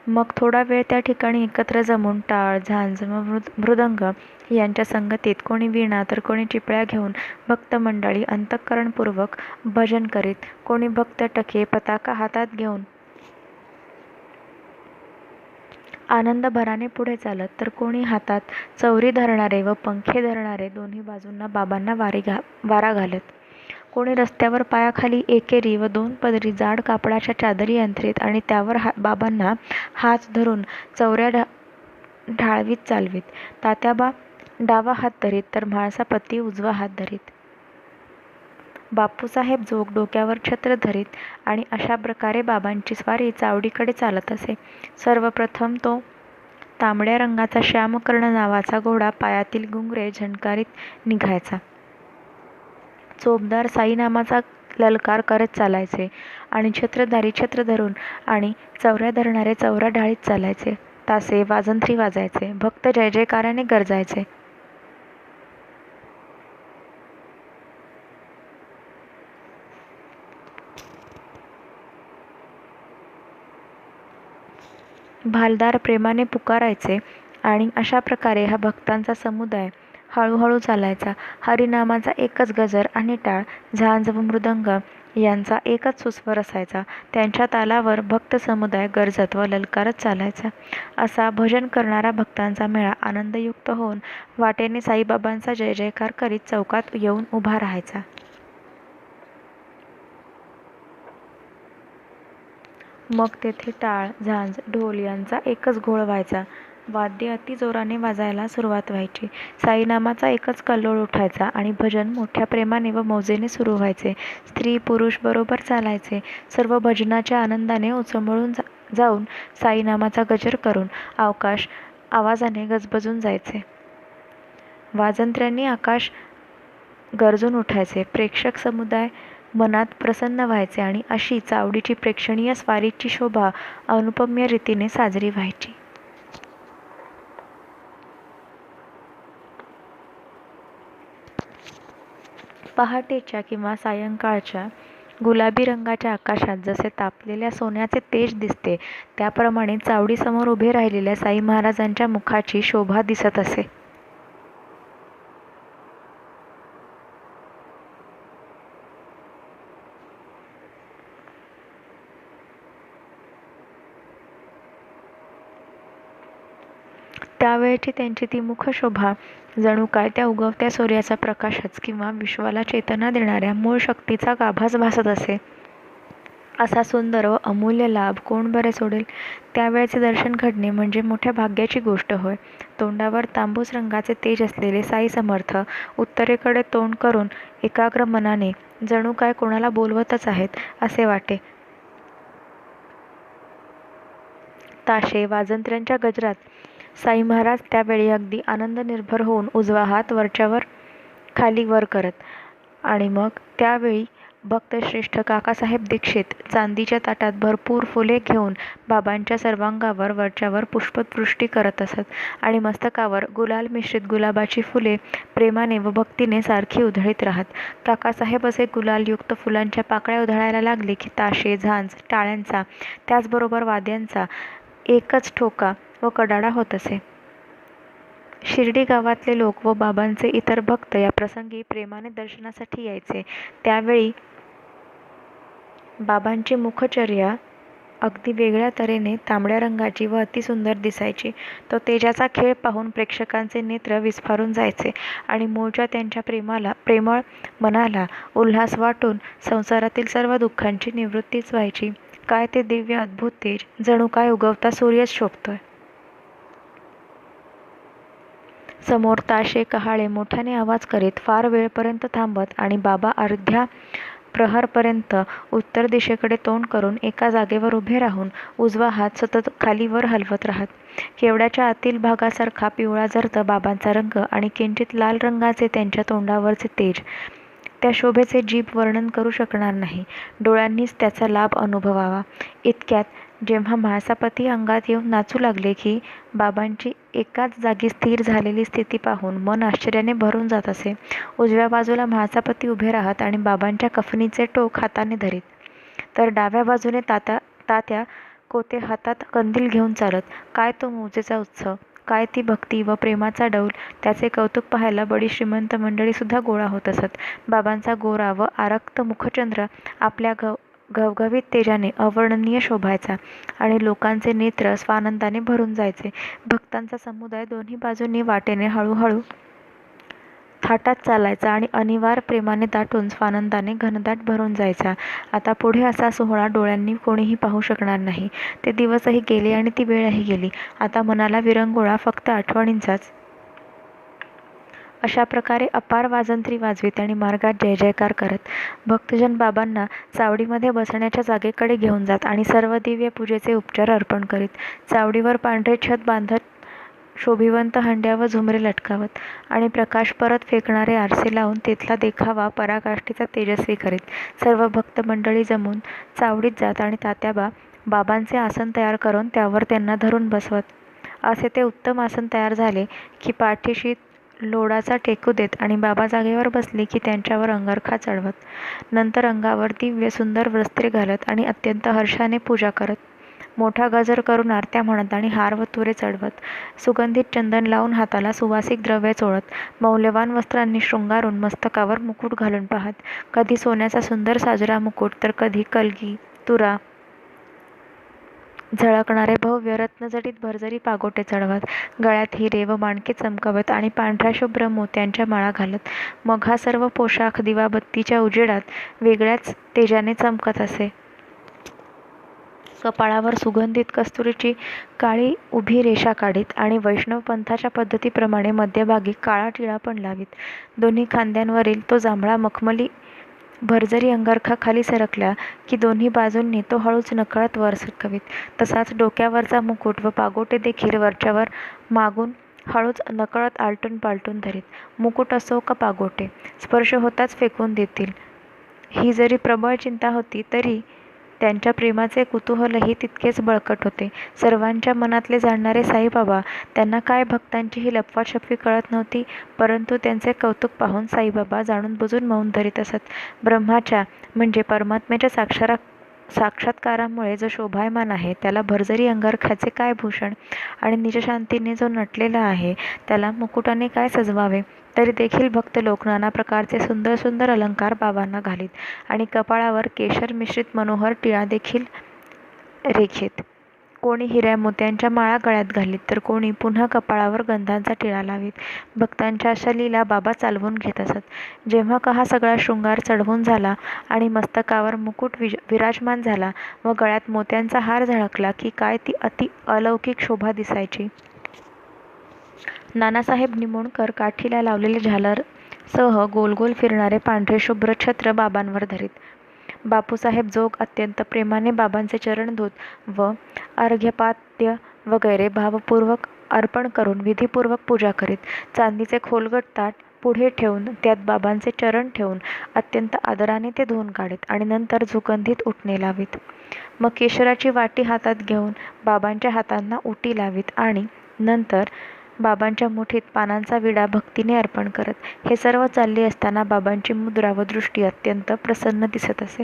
मग थोडा वेळ त्या ठिकाणी एकत्र जमून टाळ, झांज व मृदंग यांच्या संगतीत कोणी वीणा तर कोणी चिपळ्या घेऊन भक्त मंडळी अंतःकरणपूर्वक भजन करीत, कोणी भक्त टके पताका हातात घेऊन आनंदभराने पुढे चालत, तर कोणी हातात चौरी धरणारे व पंखे धरणारे दोन्ही बाजूंना बाबांना वारा घालत. कोणी रस्त्यावर पायाखाली एकेरी व 2 पदरी जाड कापडाच्या चादरी अंथरीत आणि त्यावर बाबांना हात धरून चौऱ्या ढाळवीत चालवीत. तात्याबा डावा हात धरीत तर म्हाळसापती उजवा हात धरीत. बापूसाहेब जोग डोक्यावर छत्र धरीत आणि अशा प्रकारे बाबांची स्वारी चावडीकडे चालत असे. सर्वप्रथम तो तांबड्या रंगाचा श्यामकर्ण नावाचा घोडा पायातील घुंगरे झणकारीत निघायचा. चोपदार साईनामाचा ललकार करत चालायचे आणि छत्रधारी छत्र धरून आणि चौऱ्या धरणारे चौऱ्या ढाळीत चालायचे. तासे वाजंत्री वाजायचे, भक्त जय जयकाराने गरजायचे. भालदार प्रेमाने पुकारायचे आणि अशा प्रकारे हा भक्तांचा समुदाय हळूहळू चालायचा. हरिनामाचा एकच गजर आणि टाळ, झांज व मृदंग यांचा एकच सुस्वर असायचा. त्यांच्या तालावर भक्त समुदाय गरजत व ललकारत चालायचा. असा भजन करणारा भक्तांचा मेळा आनंदयुक्त होऊन वाटेने साईबाबांचा जय जयकार करीत चौकात येऊन उभा राहायचा. मग तेथे टाळ, झांज, ढोल यांचा एकच घोळ व्हायचा. वाद्य अति जोराने वाजायला सुरुवात व्हायची. साईनामाचा एकच कल्लोळ उठायचा आणि भजन मोठ्या प्रेमाने व मौजेने सुरू व्हायचे. स्त्री पुरुष बरोबर चालायचे. सर्व भजनाच्या आनंदाने उचंबळून जाऊन साईनामाचा गजर करून आकाश आवाजाने गजबजून जायचे. वाजंत्र्यांनी आकाश गरजून उठायचे. प्रेक्षक समुदाय मनात प्रसन्न व्हायचे आणि अशी चावडीची प्रेक्षणीय स्वारीची शोभा अनुपम्य रीतीने साजरी व्हायची. पहाटेच्या किंवा सायंकाळच्या गुलाबी रंगाच्या आकाशात जसे तापलेल्या सोन्याचे तेज दिसते, त्याप्रमाणे चावडीसमोर उभे राहिलेल्या साई महाराजांच्या मुखाची शोभा दिसत असे. त्यावेळची त्यांची ती मुखशोभा जणू काय त्या उगवत्या सूर्याचा प्रकाशच किंवा विश्वाला चेतना देणाऱ्या मूळ शक्तीचा गाभास भासत असे. असा सुंदर व अमूल्य लाभ कोण बरे सोडेल? त्यावेळचे दर्शन घडणे म्हणजे मोठ्या भाग्याची गोष्ट होय. तोंडावर तांबूस रंगाचे तेज असलेले साई समर्थ उत्तरेकडे तोंड करून एकाग्र मनाने जणू काय कोणाला बोलवतच आहेत असे वाटे. ताशे वाजंत्र्यांच्या गजरात साई महाराज त्यावेळी अगदी आनंदनिर्भर होऊन उजवा हात वरच्यावर खाली वर करत आणि मग त्यावेळी भक्तश्रेष्ठ काकासाहेब दीक्षित चांदीच्या ताटात भरपूर फुले घेऊन बाबांच्या सर्वांगावर वरच्यावर पुष्पवृष्टी करत असत आणि मस्तकावर गुलाल मिश्रित गुलाबाची फुले प्रेमाने व भक्तीने सारखी उधळीत राहत. काकासाहेब असे गुलालयुक्त फुलांच्या पाकळ्या उधळायला लागले की ताशे, झांज, टाळ्यांचा त्याचबरोबर वाद्यांचा एकच ठोका व कडाडा होत असे. शिर्डी गावातले लोक व बाबांचे इतर भक्त या प्रसंगी प्रेमाने दर्शनासाठी यायचे. त्यावेळी बाबांची मुखचर्या अगदी वेगळ्या तऱ्हेने तांबड्या रंगाची व अतिसुंदर दिसायची. तो तेजाचा खेळ पाहून प्रेक्षकांचे नेत्र विस्फारून जायचे आणि मूळच्या त्यांच्या प्रेमळ मनाला उल्हास वाटून संसारातील सर्व दुःखांची निवृत्तीच व्हायची. काय ते दिव्य अद्भुत तेज! जणू काय उगवता सूर्यच शोभतोय. समोर ताशे, कहाळे मोठ्याने आवाज करीत फार वेळपर्यंत थांबत आणि बाबा अर्ध्या प्रहरपर्यंत उत्तर दिशेकडे तोंड करून एका जागेवर उभे राहून उजवा हात सतत खालीवर हलवत राहत. केवड्याच्या आतील भागासारखा पिवळा जर्द बाबांचा रंग आणि किंचित लाल रंगाचे त्यांच्या तोंडावरचे तेज, त्या शोभेचे जीभ वर्णन करू शकणार नाही. डोळ्यांनीच त्याचा लाभ अनुभवावा. इतक्यात जेव्हा म्हाळसापती अंगात येऊन नाचू लागले की बाबांची एकाच जागी स्थिर झालेली स्थिती पाहून मन आश्चर्याने भरून जात असे. उजव्या बाजूला म्हाळसापती उभे राहत आणि बाबांच्या कफनीचे टोक हाताने धरीत, तर डाव्या बाजूने तात्या कोते हातात कंदील घेऊन चालत. काय तो मौजेचा उत्सव! काय ती भक्ती व प्रेमाचा डौल! त्याचे कौतुक पाहायला बडी श्रीमंत मंडळी सुद्धा गोळा होत असत. बाबांचा गोरा व आरक्त मुखचंद्र आपल्या घवघवीत तेजाने अवर्णनीय शोभायचा आणि लोकांचे नेत्र स्वानंदाने भरून जायचे. भक्तांचा समुदाय दोन्ही बाजूंनी वाटेने हळूहळू थाटात चालायचा आणि अनिवार्य प्रेमाने दाटून स्वानंदाने घनदाट भरून जायचा. आता पुढे असा सोहळा डोळ्यांनी कोणीही पाहू शकणार नाही. ते दिवसही गेले आणि ती वेळही गेली. आता मनाला विरंगुळा फक्त आठवणींचाच. अशा प्रकारे अपार वाजंत्री वाजवीत आणि मार्गात जय जयकार करत भक्तजन बाबांना चावडीमध्ये बसण्याच्या जागेकडे घेऊन जात आणि सर्व दिव्य पूजेचे उपचार अर्पण करीत. चावडीवर पांढरे छत बांधत, शोभिवंत हंड्या व झुमरे लटकावत आणि प्रकाश परत फेकणारे आरसे लावून तेथला देखावा पराकाष्ठेचा तेजस्वी करीत सर्व भक्त मंडळी जमून चावडीत जात आणि तात्याबा बाबांचे आसन तयार करून त्यावर त्यांना धरून बसवत. असे ते उत्तम आसन तयार झाले की पाठीशी लोडाचा टेकू देत आणि बाबा जागेवर बसले की त्यांच्यावर अंगरखा चढवत, नंतर अंगावर दिव्य सुंदर वस्त्रे घालत आणि अत्यंत हर्षाने पूजा करत, मोठा गजर करून आरत्या म्हणत आणि हार व तुरे चढवत, सुगंधित चंदन लावून हाताला सुवासिक द्रव्ये चोळत, मौल्यवान वस्त्रांनी शृंगारून मस्तकावर मुकुट घालून पाहत, कधी सोन्याचा सुंदर साजरा मुकुट तर कधी कलगी, तुरा, झळकणारे भव्य रत्नजडित भरजरी पागोटे चढवत, गळ्यात हिरे व माणके चमकवत आणि पांढऱ्या शुभ्र मोत्यांच्या माळा घालत. मग हा सर्व पोशाख दिवाबत्तीच्या उजेडात वेगळ्याच तेजाने चमकत असे. कपाळावर सुगंधित कस्तुरीची काळी उभी रेषा काढीत आणि वैष्णव पंथाच्या पद्धतीप्रमाणे मध्यभागी काळा टिळा पण लावीत. दोन्ही खांद्यांवरील तो जांभळा मखमली भरजरी अंगरखा खाली सरकला की दोन्ही बाजूंनी तो हळूच नकळत वर सरकवीत. तसाच डोक्यावरचा मुकुट व पागोटे देखील वरच्यावर मागून हळूच नकळत आलटून पालटून धरीत. मुकुट असो का पागोटे, स्पर्श होताच फेकून देतील, ही जरी प्रबळ चिंता होती तरी त्यांच्या प्रेमाचे कुतूहलही तितकेच बळकट होते. सर्वांच्या मनातले जाणणारे साईबाबा, त्यांना काय भक्तांची ही लपवाछपवी कळत नव्हती, परंतु त्यांचे कौतुक पाहून साईबाबा जाणून बुजून मौन धरीत असत. ब्रह्माच्या म्हणजे परमात्म्याच्या साक्षात्कारामुळे जो शोभायमान आहे त्याला भरजरी अंगरख्याचे काय भूषण, आणि निजशांतीने जो नटलेला आहे त्याला मुकुटाने काय सजवावे. तरी देखील भक्त लोक नाना प्रकारचे सुंदर सुंदर अलंकार बाबांना घालीत आणि कपाळावर केशर मिश्रित मनोहर टिळा देखील रेखीत. कोणी हिऱ्या मोत्यांच्या माळा गळ्यात घालीत तर कोणी पुन्हा कपाळावर गंधांचा टिळा लावीत. भक्तांच्या अशा लीला बाबा चालवून घेत असत. जेव्हा का हा सगळा शृंगार चढवून झाला आणि मस्तकावर मुकुट विराजमान झाला व गळ्यात मोत्यांचा हार झळकला की काय ती अति अलौकिक शोभा दिसायची. नानासाहेब निमोणकर काठीला लावलेले झालर सह गोल गोल फिरणारे पांढरे शुभ्र छत्र बाबांवर धरीत. बापूसाहेब जोग अत्यंत प्रेमाने बाबांचे चरण धुत व अर्घ्यपाद्य वगैरे भावपूर्वक अर्पण करून विधीपूर्वक पूजा करीत. चांदीचे खोलगट ताट पुढे ठेवून त्यात बाबांचे चरण ठेवून अत्यंत आदराने ते धुवून काढीत आणि नंतर सुगंधित उटणे लावीत. मग केशराची वाटी हातात घेऊन बाबांच्या हातांना उटी लावीत आणि नंतर बाबांच्या मुठीत पानांचा विडा भक्तीने अर्पण करत. हे सर्व चालले असताना बाबांची मुद्रा व दृष्टी अत्यंत प्रसन्न दिसत असे.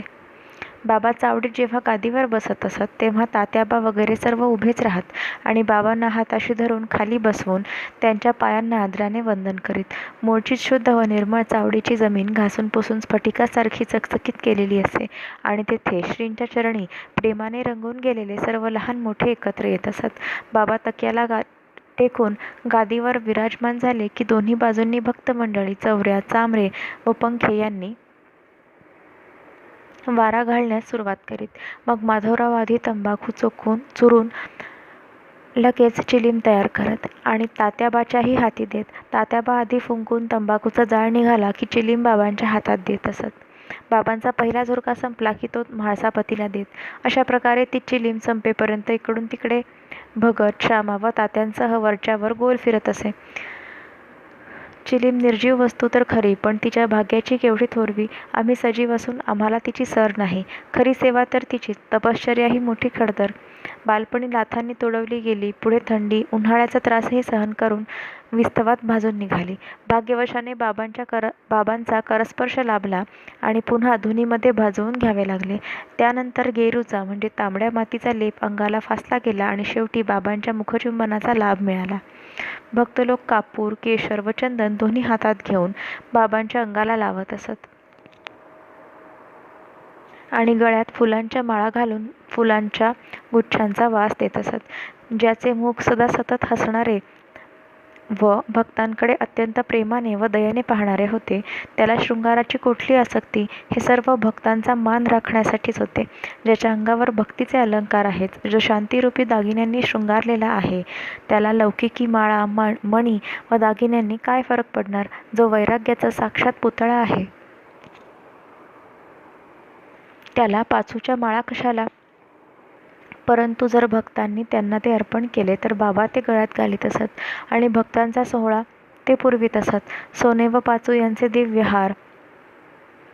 बाबा चावडीत जेव्हा गादीवर बसत असत तेव्हा तात्याबा वगैरे सर्व उभेच राहत आणि बाबांना हाताशी धरून खाली बसवून त्यांच्या पायांना आदराने वंदन करीत. मूळचीच शुद्ध व निर्मळ चावडीची जमीन घासून पुसून स्फटिकासारखी चकचकीत केलेली असे आणि तेथे श्रींच्या चरणी प्रेमाने रंगून गेलेले सर्व लहान मोठे एकत्र येत असत. बाबा तक्याला टेकून गादीवर विराजमान झाले की दोन्ही बाजूंनी भक्त मंडळी, चवऱ्या, चामरे व पंखे यांनी वारा घालण्यास सुरुवात करीत. मग माधवराव आधी तंबाखू चुरून लगेच चिलीम तयार करत आणि तात्याबाच्याही हाती देत. तात्याबा आधी फुंकून तंबाखूचा जाळ निघाला की चिलीम बाबांच्या हातात देत असत. बाबांचा पहिला झुरका संपला की तो म्हाळसापतीला देत. अशा प्रकारे ती चिलीम संपेपर्यंत इकडून तिकडे भगत, श्यामा व तात्यांसह वरच्यावर गोल फिरत असे. चिलीम निर्जीव वस्तू तर खरी, पण तिच्या भाग्याची केवढी थोरवी. आम्ही सजीव असून आम्हाला तिची सर नाही. खरी सेवा तर तिचीच. तपश्चर्या ही मोठी खडतर. बालपणी लाथांनी तुडवली गेली. पुढे थंडी, उन्हाळ्याचा त्रासही सहन करून विस्तवात भाजून निघाली. भाग्यवशाने बाबांचा करस्पर्श लाभला आणि पुन्हा धुनीमध्ये भाजवून घ्यावे लागले. त्यानंतर गेरूचा म्हणजे तांबड्या मातीचा लेप अंगाला फासला गेला आणि शेवटी बाबांच्या मुखचुंबनाचा लाभ मिळाला. भक्त लोक कापूर, केशर व चंदन दोन्ही हातात घेऊन बाबांच्या अंगाला लावत असत आणि गळ्यात फुलांच्या माळा घालून फुलांच्या गुच्छांचा वास देत असत. ज्याचे मुख सदा सतत हसणारे व भक्तांकडे अत्यंत प्रेमाने व दयेने पाहणारे होते, त्याला शृंगाराची कुठली आसक्ती, हे सर्व भक्तांचा मान राखण्यासाठीच होते. ज्याच्या अंगावर भक्तीचे अलंकार आहेत, जो शांतिरूपी दागिन्यांनी शृंगारलेला आहे, त्याला लौकिकी माळा, मणी व दागिन्यांनी काय फरक पडणार. जो वैराग्याचा साक्षात पुतळा आहे, त्याला पाचूच्या माळा कशाला. परंतु जर भक्तांनी त्यांना ते अर्पण केले तर बाबा ते गळ्यात घालीत असत आणि भक्तांचा सोहळा ते पुरवीत असत. सोने व पाचू यांचे दिव्य हार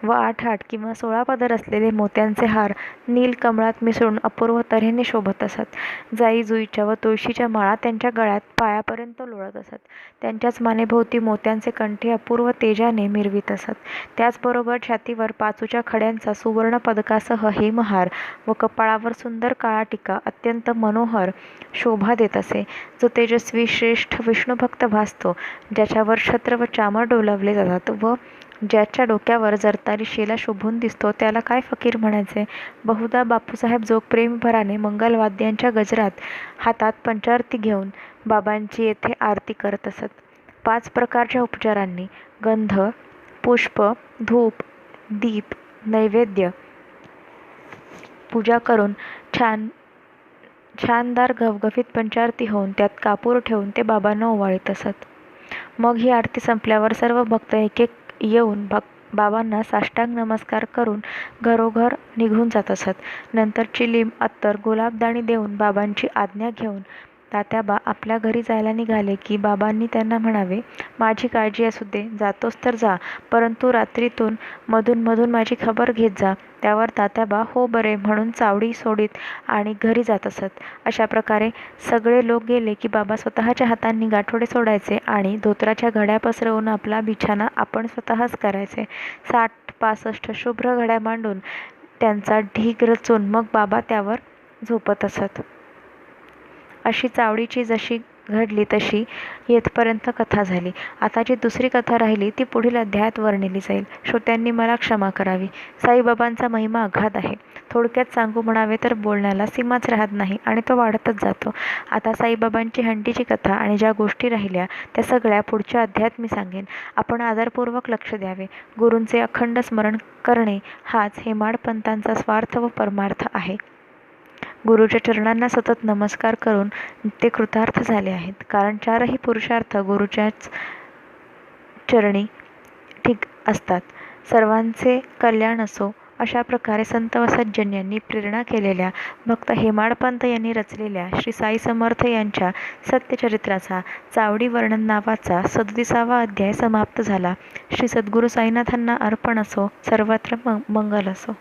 व 8 किंवा 16 पदर असलेले मोत्यांचे हार नील कमळात मिसळून अपूर्व तऱ्हेने शोभत असत. जाई जुईच्या व तुळशीच्या माळा त्यांच्या गळ्यात पायापर्यंत लोळत असत. त्यांच्याच मानेभोवती मोत्यांचे कंठे अपूर्व तेजाने मिरवीत असत. त्याचबरोबर छातीवर पाचूच्या खड्यांचा सुवर्ण पदकासह हेमहार व कपाळावर सुंदर काळा टिका अत्यंत मनोहर शोभा देत असे. जो तेजस्वी श्रेष्ठ विष्णुभक्त भासतो, ज्याच्यावर छत्र व चामर डोलावले जातात व ज्याच्या डोक्यावर जरतारी शेला शोभून दिसतो, त्याला काय फकीर म्हणायचे. बहुधा बापूसाहेब जोग प्रेमभराने मंगलवाद्यांच्या गजरात हातात पंचारती घेऊन बाबांची येथे आरती करत असत. 5 प्रकारच्या उपचारांनी गंध, पुष्प, धूप, दीप, नैवेद्य पूजा करून छानदार घवघवीत पंचारती होऊन त्यात कापूर ठेवून ते बाबांना ओवाळीत असत. मग ही आरती संपल्यावर सर्व भक्त एक एक येऊन बाबांना साष्टांग नमस्कार करून घरोघर निघून जात असत. नंतर चिलीम, अत्तर, गुलाबदाणी देऊन बाबांची आज्ञा घेऊन तात्याबा आपल्या घरी जायला निघाले की बाबांनी त्यांना म्हणावे, माझी काळजी असू दे, जातोस तर जा, परंतु रात्रीतून मधून मधून माझी खबर घेत जा. त्यावर तात्याबा हो बरे म्हणून चावडी सोडीत आणि घरी जात असत. अशा प्रकारे सगळे लोक गेले की बाबा स्वतःच्या हातांनी गाठोडे सोडायचे आणि धोतराच्या घड्या पसरवून आपला बिछाना आपण स्वतःच करायचे. 60-65 शुभ्र घड्या मांडून त्यांचा ढीग रचून मग बाबा त्यावर झोपत असत. अशी चावडीची जशी घडली तशी येथपर्यंत कथा झाली. आता जी दुसरी कथा राहिली ती पुढील अध्यायात वर्णिली जाईल. श्रोत्यांनी मला क्षमा करावी. साईबाबांचा महिमा अगाध आहे. थोडक्यात सांगू म्हणावे तर बोलण्याला सीमाच राहत नाही आणि तो वाढतच जातो. आता साईबाबांची हंडीची कथा आणि ज्या गोष्टी राहिल्या त्या सगळ्या पुढच्या अध्यायात मी सांगेन. आपण आदरपूर्वक लक्ष द्यावे. गुरूंचे अखंड स्मरण करणे हाच हेमाडपंतांचा स्वार्थ व परमार्थ आहे. गुरुच्या चरणांना सतत नमस्कार करून ते कृतार्थ झाले आहेत. कारण 4ही पुरुषार्थ गुरुच्याच चरणी ठीक असतात. सर्वांचे कल्याण असो अशा प्रकारे संत व सज्जन प्रेरणा केलेल्या भक्त हेमाडपंत यांनी रचलेल्या श्री साई समर्थ यांच्या सत्यचरित्राचा चावडी वर्णन नावाचा 37वा अध्याय समाप्त झाला. श्री सद्गुरू साईनाथांना अर्पण असो. सर्वत्र मंगल असो.